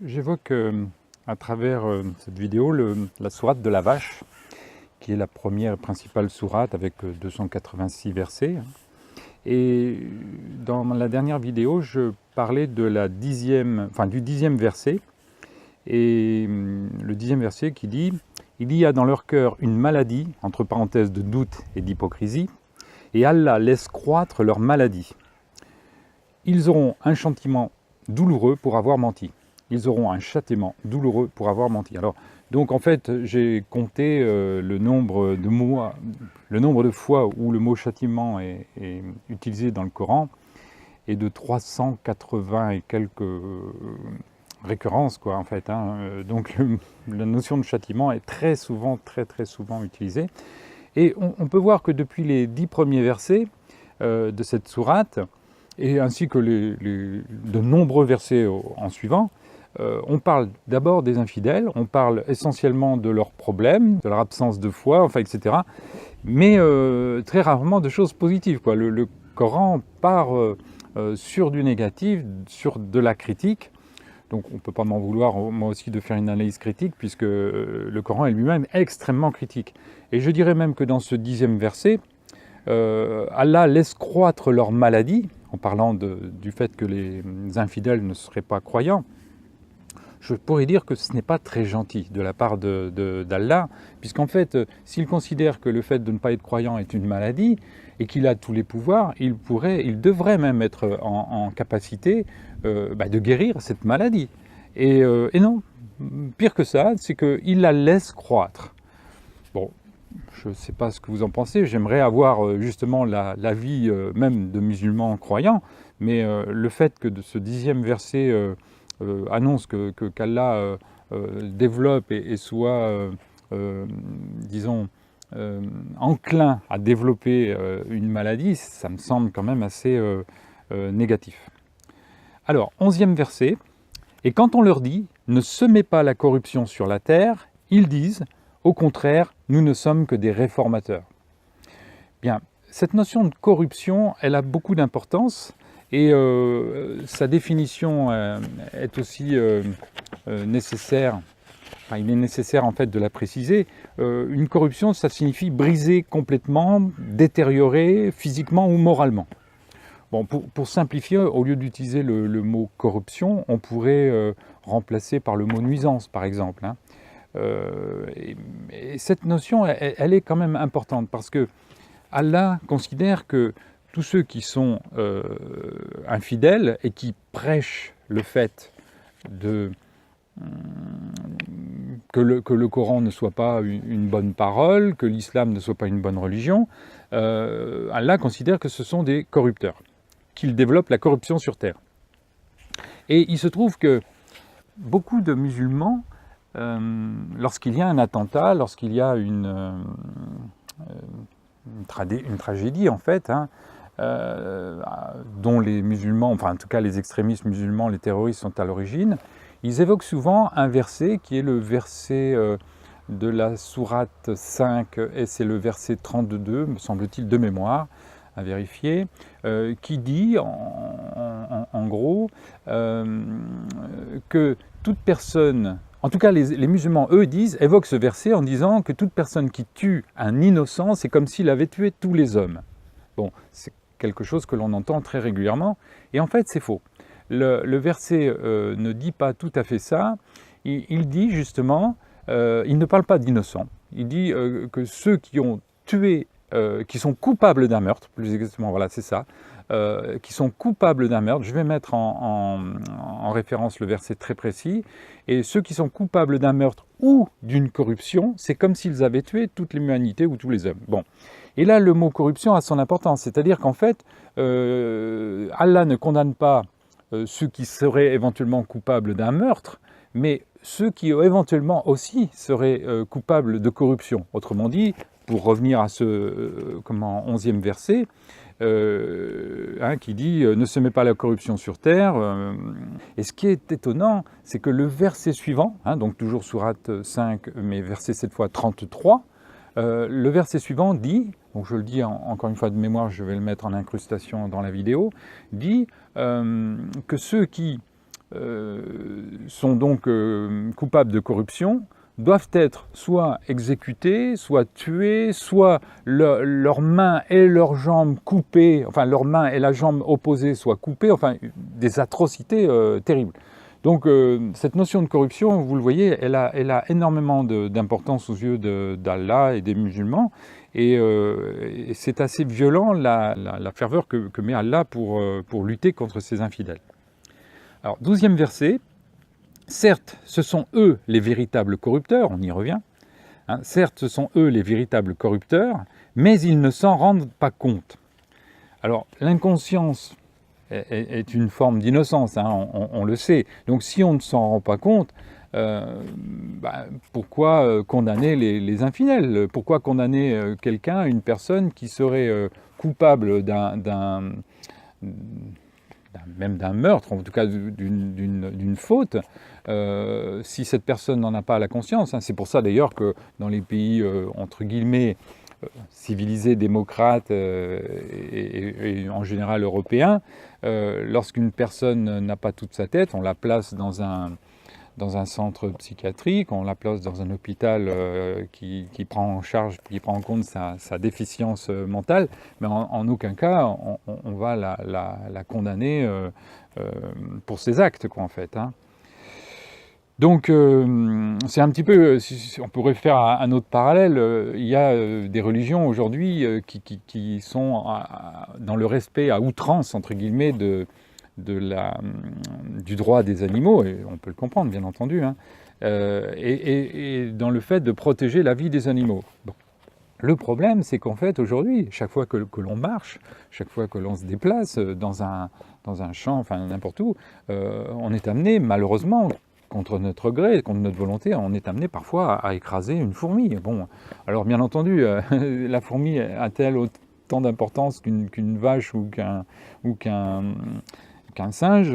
J'évoque à travers cette vidéo la sourate de la vache, qui est la première et principale sourate avec 286 versets. Et dans la dernière vidéo, je parlais de du 10e verset. Et le 10e verset qui dit « Il y a dans leur cœur une maladie, entre parenthèses de doute et d'hypocrisie, et Allah laisse croître leur maladie. Ils auront un châtiment douloureux pour avoir menti. » Ils auront un châtiment douloureux pour avoir menti. Alors, donc en fait, j'ai compté le nombre de fois où le mot châtiment est utilisé dans le Coran, et de 380 et quelques récurrences, quoi, en fait. Donc la notion de châtiment est très souvent utilisée. Et on peut voir que depuis les 10 premiers versets de cette sourate, et ainsi que de nombreux versets en suivant, on parle d'abord des infidèles, on parle essentiellement de leurs problèmes, de leur absence de foi, enfin, etc. Mais très rarement de choses positives, quoi. Le Coran part sur du négatif, sur de la critique. Donc on ne peut pas m'en vouloir, moi aussi, de faire une analyse critique, puisque le Coran est lui-même extrêmement critique. Et je dirais même que dans ce 10e verset, Allah laisse croître leur maladie, en parlant du fait que les infidèles ne seraient pas croyants. Je pourrais dire que ce n'est pas très gentil de la part d'Allah, puisqu'en fait, s'il considère que le fait de ne pas être croyant est une maladie, et qu'il a tous les pouvoirs, il devrait même être en capacité de guérir cette maladie. Et non, pire que ça, c'est qu'il la laisse croître. Bon, je ne sais pas ce que vous en pensez, j'aimerais avoir justement l'avis même de musulmans croyants, mais le fait que de ce 10e verset annonce qu'Allah développe et soit, disons, enclin à développer une maladie, ça me semble quand même assez négatif. Alors, 11e verset, « Et quand on leur dit « Ne semez pas la corruption sur la terre », ils disent « Au contraire, nous ne sommes que des réformateurs. » Bien, cette notion de corruption, elle a beaucoup d'importance, et sa définition est aussi nécessaire. Enfin, il est nécessaire en fait de la préciser. Une corruption, ça signifie briser complètement, détériorer physiquement ou moralement. Bon, pour simplifier, au lieu d'utiliser le mot corruption, on pourrait remplacer par le mot nuisance, par exemple. Et cette notion, elle est quand même importante, parce que Allah considère que tous ceux qui sont infidèles et qui prêchent le fait que le Coran ne soit pas une bonne parole, que l'islam ne soit pas une bonne religion, Allah considère que ce sont des corrupteurs, qu'ils développent la corruption sur terre. Et il se trouve que beaucoup de musulmans, lorsqu'il y a un attentat, lorsqu'il y a une tragédie en fait, dont les musulmans, enfin en tout cas les extrémistes musulmans, les terroristes sont à l'origine, ils évoquent souvent un verset qui est le verset de la sourate 5, et c'est le verset 32, me semble-t-il, de mémoire, à vérifier, qui dit en gros que toute personne, en tout cas les musulmans, eux, évoquent ce verset en disant que toute personne qui tue un innocent, c'est comme s'il avait tué tous les hommes. Bon, c'est quelque chose que l'on entend très régulièrement, et en fait c'est faux. Le verset ne dit pas tout à fait ça, il dit justement, il ne parle pas d'innocents, il dit que ceux qui ont tué, qui sont coupables d'un meurtre, plus exactement, voilà, c'est ça, qui sont coupables d'un meurtre, je vais mettre en référence le verset très précis, et ceux qui sont coupables d'un meurtre ou d'une corruption, c'est comme s'ils avaient tué toute l'humanité ou tous les hommes. Bon. Et là, le mot corruption a son importance, c'est-à-dire qu'en fait, Allah ne condamne pas ceux qui seraient éventuellement coupables d'un meurtre, mais ceux qui éventuellement aussi seraient coupables de corruption. Autrement dit, pour revenir à ce 11e verset, qui dit « Ne semez pas la corruption sur terre ». Et ce qui est étonnant, c'est que le verset suivant, donc toujours sourate 5, mais verset cette fois 33, le verset suivant dit, donc je le dis encore une fois de mémoire, je vais le mettre en incrustation dans la vidéo, dit que ceux qui sont donc coupables de corruption doivent être soit exécutés, soit tués, soit leurs mains et leurs jambes coupées, enfin leurs mains et la jambe opposée soient coupées, enfin des atrocités terribles. Donc cette notion de corruption, vous le voyez, elle a énormément d'importance aux yeux d'Allah et des musulmans, et c'est assez violent la ferveur que met Allah pour lutter contre ces infidèles. Alors 12e verset. Certes, ce sont eux les véritables corrupteurs, on y revient, hein, certes, ce sont eux les véritables corrupteurs, mais ils ne s'en rendent pas compte. Alors, l'inconscience est une forme d'innocence, hein, on le sait. Donc, si on ne s'en rend pas compte, pourquoi condamner les infidèles? Pourquoi condamner quelqu'un, une personne qui serait coupable même d'un meurtre, en tout cas d'une faute, si cette personne n'en a pas la conscience, hein. C'est pour ça d'ailleurs que dans les pays, entre guillemets, civilisés, démocrates et en général européens, lorsqu'une personne n'a pas toute sa tête, on la place dans un centre psychiatrique, on la place dans un hôpital qui prend en charge, qui prend en compte sa déficience mentale, mais en aucun cas on va la condamner pour ses actes, quoi, en fait, hein. Donc c'est un petit peu, on pourrait faire un autre parallèle, il y a des religions aujourd'hui qui sont dans le respect à outrance, entre guillemets, du droit des animaux, et on peut le comprendre, bien entendu, hein, et dans le fait de protéger la vie des animaux. Bon. Le problème, c'est qu'en fait, aujourd'hui, chaque fois que l'on marche, chaque fois que l'on se déplace dans un champ, enfin n'importe où, on est amené, malheureusement, contre notre gré, contre notre volonté, on est amené parfois à écraser une fourmi. Bon, alors bien entendu, la fourmi a-t-elle autant d'importance qu'une vache ou qu'un singe?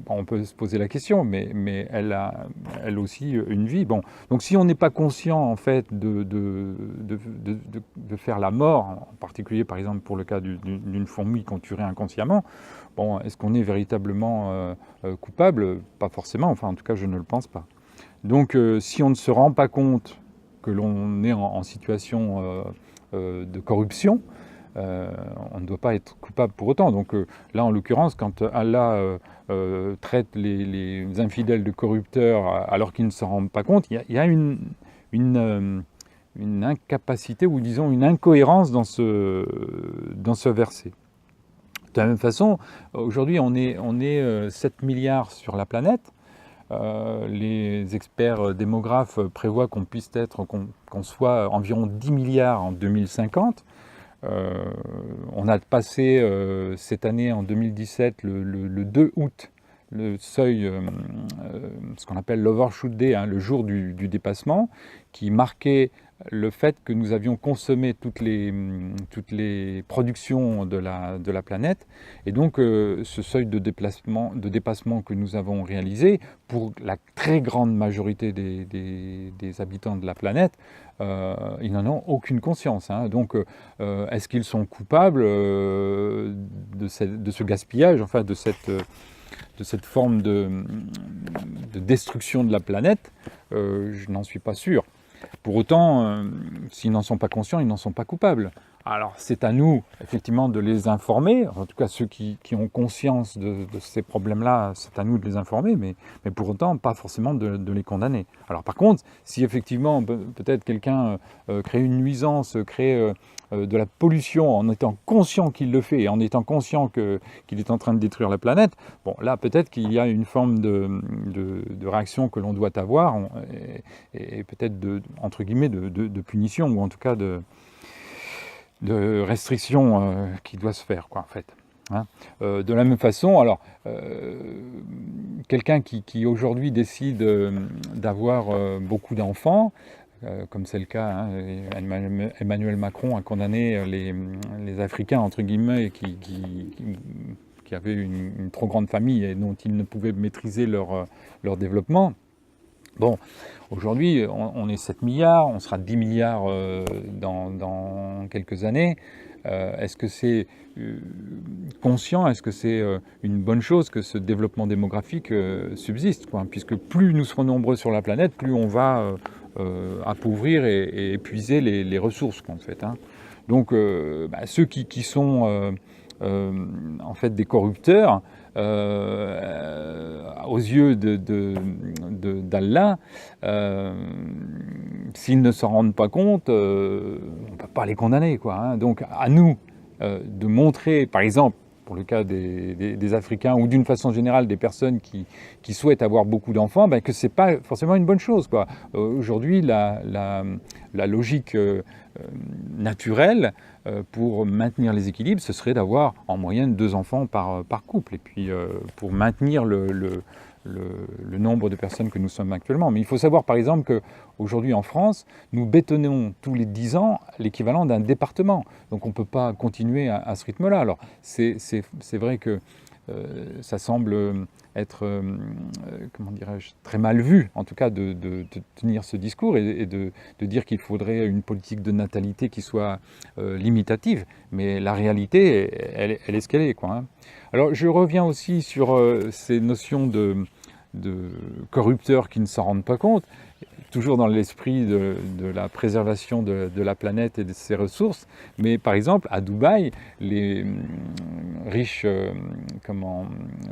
On peut se poser la question, mais elle a elle aussi une vie. Bon, donc si on n'est pas conscient en fait de faire la mort, en particulier par exemple pour le cas d'une fourmi qu'on tuerait inconsciemment, bon, est-ce qu'on est véritablement coupable? Pas forcément, enfin en tout cas je ne le pense pas. Donc si on ne se rend pas compte que l'on est en situation de corruption, on ne doit pas être coupable pour autant. Donc là, en l'occurrence, quand Allah traite les infidèles de corrupteurs alors qu'ils ne s'en rendent pas compte, il y a une incapacité, ou disons une incohérence dans ce verset. De la même façon, aujourd'hui, on est 7 milliards sur la planète. Les experts démographes prévoient qu'on soit environ 10 milliards en 2050. On a passé cette année, en 2017, le 2 août, le seuil, ce qu'on appelle l'overshoot day, hein, le jour du dépassement, qui marquait le fait que nous avions consommé toutes les productions de la planète. Et donc ce seuil de dépassement que nous avons réalisé, pour la très grande majorité des habitants de la planète, ils n'en ont aucune conscience, hein. Donc est-ce qu'ils sont coupables de ce gaspillage, enfin de cette forme de destruction de la planète? Je n'en suis pas sûr. Pour autant, s'ils n'en sont pas conscients, ils n'en sont pas coupables. Alors c'est à nous, effectivement, de les informer, en tout cas ceux qui ont conscience de ces problèmes-là, c'est à nous de les informer, mais pour autant, pas forcément de les condamner. Alors par contre, si effectivement, peut-être quelqu'un crée une nuisance, crée de la pollution en étant conscient qu'il le fait, et en étant conscient qu'il est en train de détruire la planète, bon là peut-être qu'il y a une forme de réaction que l'on doit avoir, et peut-être entre guillemets de punition, ou en tout cas de restriction qui doit se faire, quoi, en fait, hein. De la même façon, alors quelqu'un qui aujourd'hui décide d'avoir beaucoup d'enfants, comme c'est le cas, hein, Emmanuel Macron a condamné les Africains, entre guillemets, qui avaient une trop grande famille et dont ils ne pouvaient maîtriser leur développement. Bon, aujourd'hui, on est 7 milliards, on sera 10 milliards dans quelques années. Est-ce que c'est conscient? Est-ce que c'est une bonne chose que ce développement démographique subsiste, quoi? Puisque plus nous serons nombreux sur la planète, plus on va appauvrir et épuiser les ressources, quoi, en fait, hein. Donc ceux qui sont en fait des corrupteurs aux yeux d'Allah, s'ils ne s'en rendent pas compte, on ne peut pas les condamner, quoi, hein. Donc à nous de montrer, par exemple, pour le cas des Africains, ou d'une façon générale des personnes qui souhaitent avoir beaucoup d'enfants, ben, que ce n'est pas forcément une bonne chose, quoi. Aujourd'hui, la logique naturelle pour maintenir les équilibres, ce serait d'avoir en moyenne 2 enfants par couple, et puis pour maintenir le nombre de personnes que nous sommes actuellement. Mais il faut savoir par exemple qu'aujourd'hui en France, nous bétonnons tous les 10 ans l'équivalent d'un département. Donc on ne peut pas continuer à ce rythme-là. Alors c'est vrai que ça semble être, comment dirais-je, très mal vu, en tout cas de tenir ce discours et de dire qu'il faudrait une politique de natalité qui soit limitative. Mais la réalité, elle est ce qu'elle est, quoi, hein. Alors je reviens aussi sur ces notions de corrupteurs qui ne s'en rendent pas compte, toujours dans l'esprit de la préservation de la planète et de ses ressources. Mais par exemple, à Dubaï, les riches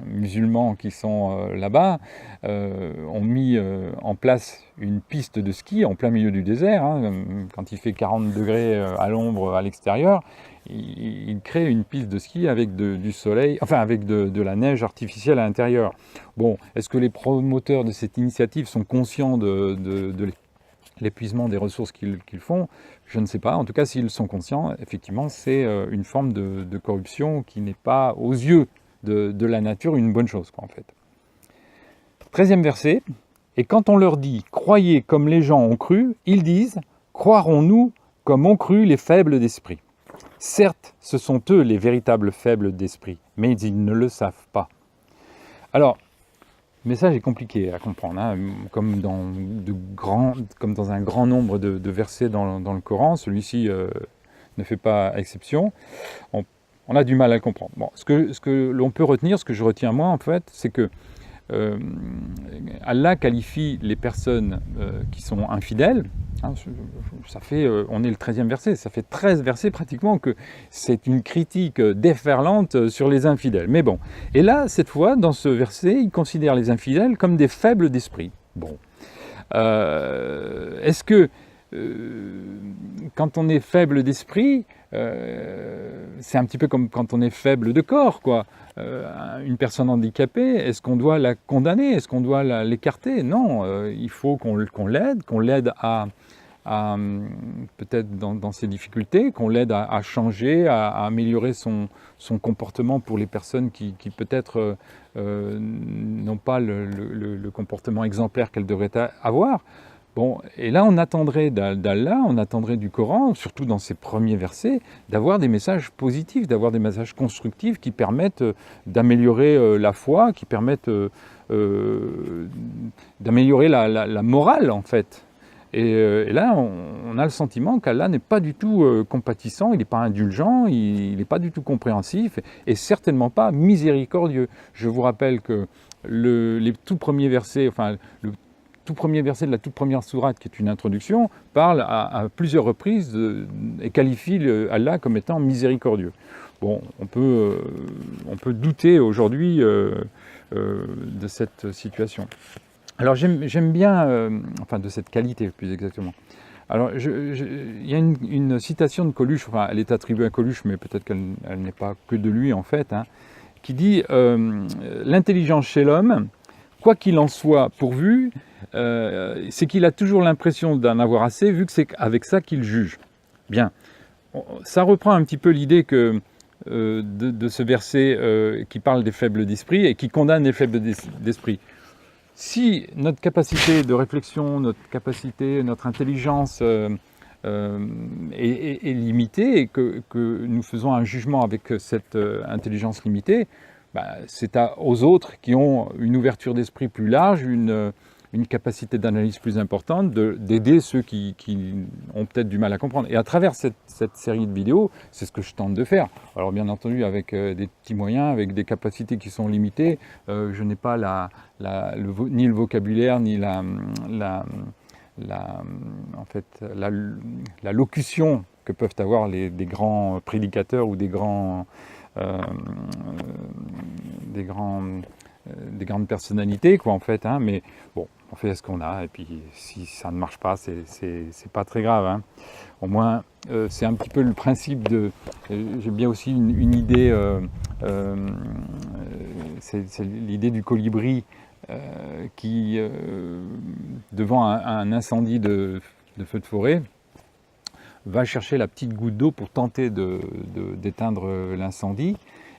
musulmans qui sont là-bas ont mis en place une piste de ski en plein milieu du désert, hein. Quand il fait 40 degrés à l'ombre à l'extérieur, il crée une piste de ski avec du soleil, enfin avec de la neige artificielle à l'intérieur. Bon, est-ce que les promoteurs de cette initiative sont conscients de l'épuisement des ressources qu'ils font? Je ne sais pas. En tout cas, s'ils sont conscients, effectivement, c'est une forme de corruption qui n'est pas, aux yeux de la nature, une bonne chose, quoi, en fait. 13e verset. « Et quand on leur dit « Croyez comme les gens ont cru », ils disent « Croirons-nous comme ont cru les faibles d'esprit ». Certes, ce sont eux les véritables faibles d'esprit, mais ils ne le savent pas. Alors, le message est compliqué à comprendre, hein, comme dans un grand nombre de versets dans le Coran, celui-ci ne fait pas exception. On a du mal à le comprendre. Bon, ce que l'on peut retenir, ce que je retiens moi en fait, c'est que Allah qualifie les personnes qui sont infidèles, hein, on est le 13e verset, ça fait 13 versets pratiquement que c'est une critique déferlante sur les infidèles. Mais bon, et là, cette fois, dans ce verset, il considère les infidèles comme des faibles d'esprit. Bon, est-ce que quand on est faible d'esprit, c'est un petit peu comme quand on est faible de corps, quoi. Une personne handicapée, est-ce qu'on doit la condamner? Est-ce qu'on doit l'écarter? Non, il faut qu'on l'aide à peut-être dans ses difficultés, qu'on l'aide à changer, à améliorer son comportement pour les personnes qui peut-être n'ont pas le comportement exemplaire qu'elles devraient avoir. Bon, et là, on attendrait d'Allah, on attendrait du Coran, surtout dans ces premiers versets, d'avoir des messages positifs, d'avoir des messages constructifs qui permettent d'améliorer la foi, qui permettent d'améliorer la morale, en fait. Et là, on a le sentiment qu'Allah n'est pas du tout compatissant, il n'est pas indulgent, il n'est pas du tout compréhensif, et certainement pas miséricordieux. Je vous rappelle que les tout premiers versets, enfin, le tout premier verset de la toute première sourate, qui est une introduction, parle à plusieurs reprises et qualifie Allah comme étant miséricordieux. Bon, on peut douter aujourd'hui de cette situation. Alors j'aime bien, enfin de cette qualité plus exactement. Alors il y a une citation de Coluche, enfin elle est attribuée à Coluche, mais peut-être qu'elle n'est pas que de lui en fait, hein, qui dit l'intelligence chez l'homme, quoi qu'il en soit pourvu, c'est qu'il a toujours l'impression d'en avoir assez, vu que c'est avec ça qu'il juge. Bien, ça reprend un petit peu l'idée que de ce verset qui parle des faibles d'esprit et qui condamne les faibles d'esprit. Si notre capacité de réflexion, notre intelligence est limitée et que nous faisons un jugement avec cette intelligence limitée, c'est aux autres qui ont une ouverture d'esprit plus large, une une capacité d'analyse plus importante, d'aider ceux qui ont peut-être du mal à comprendre. Et à travers cette série de vidéos, c'est ce que je tente de faire. Alors bien entendu avec des petits moyens, avec des capacités qui sont limitées, je n'ai pas ni le vocabulaire, ni la locution que peuvent avoir des grands prédicateurs ou des grandes personnalités, quoi, en fait, hein, mais bon, on fait ce qu'on a, et puis si ça ne marche pas, c'est pas très grave, hein. Au moins, c'est un petit peu le principe de... J'ai bien aussi une idée, c'est l'idée du colibri qui, devant un incendie de feu de forêt, va chercher la petite goutte d'eau pour tenter d'éteindre l'incendie.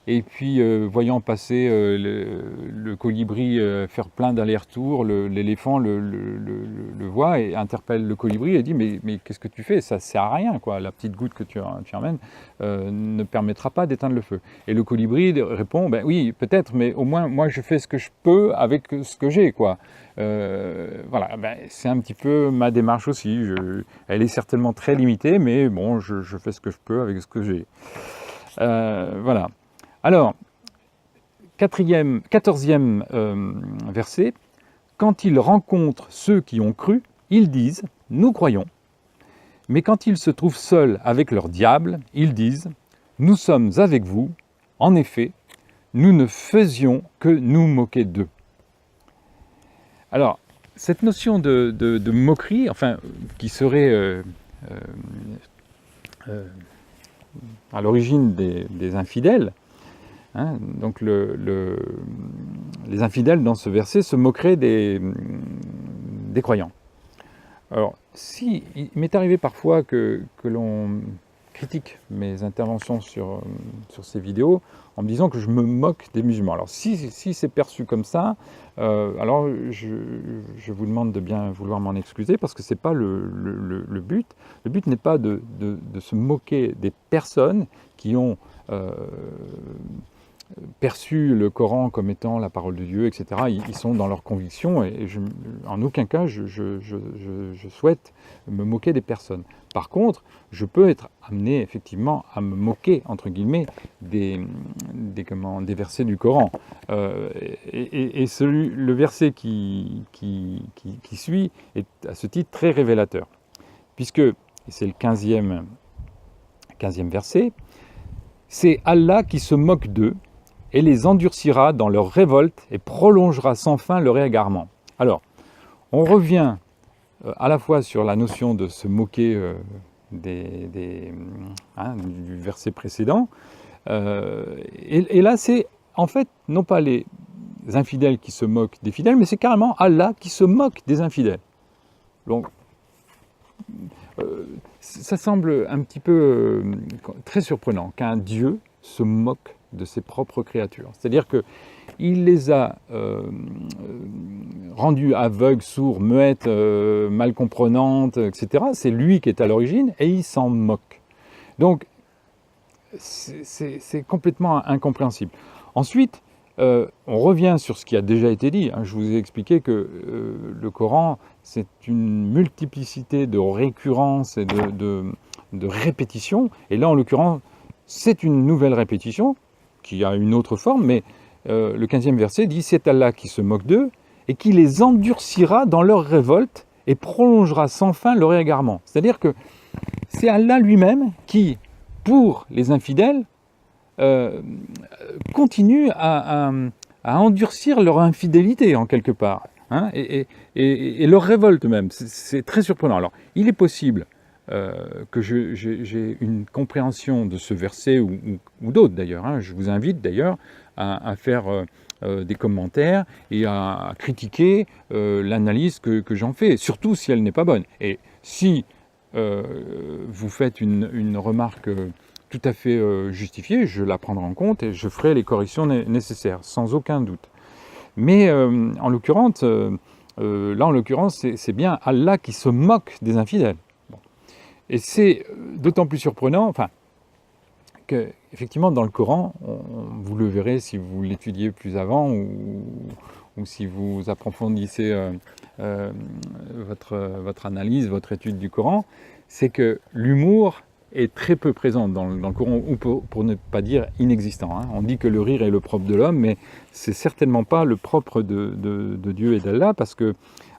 Et puis, voyant passer le colibri faire plein d'allers-retours, l'éléphant le voit et interpelle le colibri et dit « Mais qu'est-ce que tu fais? Ça ne sert à rien, quoi. La petite goutte que tu emmènes ne permettra pas d'éteindre le feu. » Et le colibri répond « Ben oui, peut-être, mais au moins, moi, je fais ce que je peux avec ce que j'ai, quoi. » Voilà, ben, c'est un petit peu ma démarche aussi. Elle est certainement très limitée, mais bon, je fais ce que je peux avec ce que j'ai. Voilà. Alors, 14e verset, quand ils rencontrent ceux qui ont cru, ils disent « Nous croyons ». Mais quand ils se trouvent seuls avec leur diable, ils disent « Nous sommes avec vous, en effet, nous ne faisions que nous moquer d'eux ». Alors, cette notion de moquerie, enfin, qui serait à l'origine des infidèles, hein, donc les infidèles dans ce verset se moqueraient des croyants. Alors, si il m'est arrivé parfois que l'on critique mes interventions sur ces vidéos en me disant que je me moque des musulmans. Alors si c'est perçu comme ça, alors je vous demande de bien vouloir m'en excuser parce que ce n'est pas le but. Le but n'est pas de se moquer des personnes qui ont perçu le Coran comme étant la parole de Dieu, etc. Ils sont dans leurs convictions et en aucun cas je souhaite me moquer des personnes. Par contre, je peux être amené effectivement à me moquer, entre guillemets, des versets du Coran. Le verset qui suit est à ce titre très révélateur. Puisque, et c'est le 15e verset, c'est Allah qui se moque d'eux et les endurcira dans leur révolte et prolongera sans fin leur égarement. Alors, on revient à la fois sur la notion de se moquer du verset précédent, et là c'est en fait non pas les infidèles qui se moquent des fidèles, mais c'est carrément Allah qui se moque des infidèles. Donc, ça semble un petit peu très surprenant qu'un Dieu se moque de ses propres créatures. C'est-à-dire qu'il les a rendues aveugles, sourds, muettes, mal comprenantes, etc. C'est lui qui est à l'origine et il s'en moque. Donc, c'est complètement incompréhensible. Ensuite, on revient sur ce qui a déjà été dit. Je vous ai expliqué que le Coran, c'est une multiplicité de récurrences et de répétitions. Et là, en l'occurrence, c'est une nouvelle répétition qui a une autre forme, mais le 15e verset dit « C'est Allah qui se moque d'eux et qui les endurcira dans leur révolte et prolongera sans fin leur égarement. » C'est-à-dire que c'est Allah lui-même qui, pour les infidèles, continue à endurcir leur infidélité en quelque part, hein, et leur révolte même. C'est très surprenant. Alors, il est possible que j'ai une compréhension de ce verset ou d'autres d'ailleurs. Hein. Je vous invite d'ailleurs à faire des commentaires et à critiquer l'analyse que j'en fais, surtout si elle n'est pas bonne. Et si vous faites une remarque tout à fait justifiée, je la prendrai en compte et je ferai les corrections nécessaires, sans aucun doute. Mais en l'occurrence, c'est bien Allah qui se moque des infidèles. Bon. Et c'est d'autant plus surprenant, enfin, qu'effectivement dans le Coran, vous le verrez si vous l'étudiez plus avant, ou ou si vous approfondissez votre analyse, votre étude du Coran, c'est que l'humour est très peu présent dans le Coran, ou pour ne pas dire inexistant. Hein. On dit que le rire est le propre de l'homme, mais c'est certainement pas le propre de Dieu et d'Allah, parce que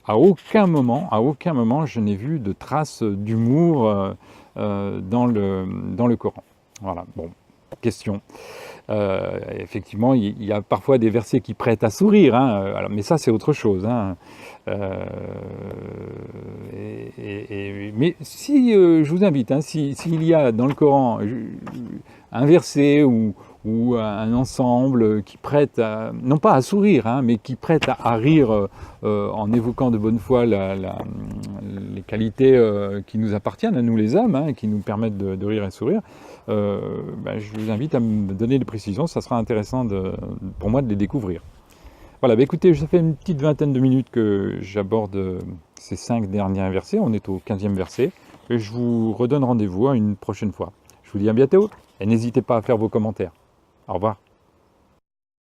à aucun moment, je n'ai vu de traces d'humour dans le Coran. Voilà, bon, question. Effectivement, il y a parfois des versets qui prêtent à sourire, hein, alors, mais ça c'est autre chose. Hein. Mais si, je vous invite, hein, s'il y a dans le Coran un verset ou un ensemble qui prête, non pas à sourire, hein, mais qui prête à rire en évoquant de bonne foi les qualités qui nous appartiennent à nous les hommes, hein, qui nous permettent de rire et sourire, je vous invite à me donner des précisions, ça sera intéressant pour moi de les découvrir. Voilà, écoutez, ça fait une petite vingtaine de minutes que j'aborde ces 5 derniers versets, on est au 15e verset, et je vous redonne rendez-vous à une prochaine fois. Je vous dis à bientôt, et n'hésitez pas à faire vos commentaires. Au revoir.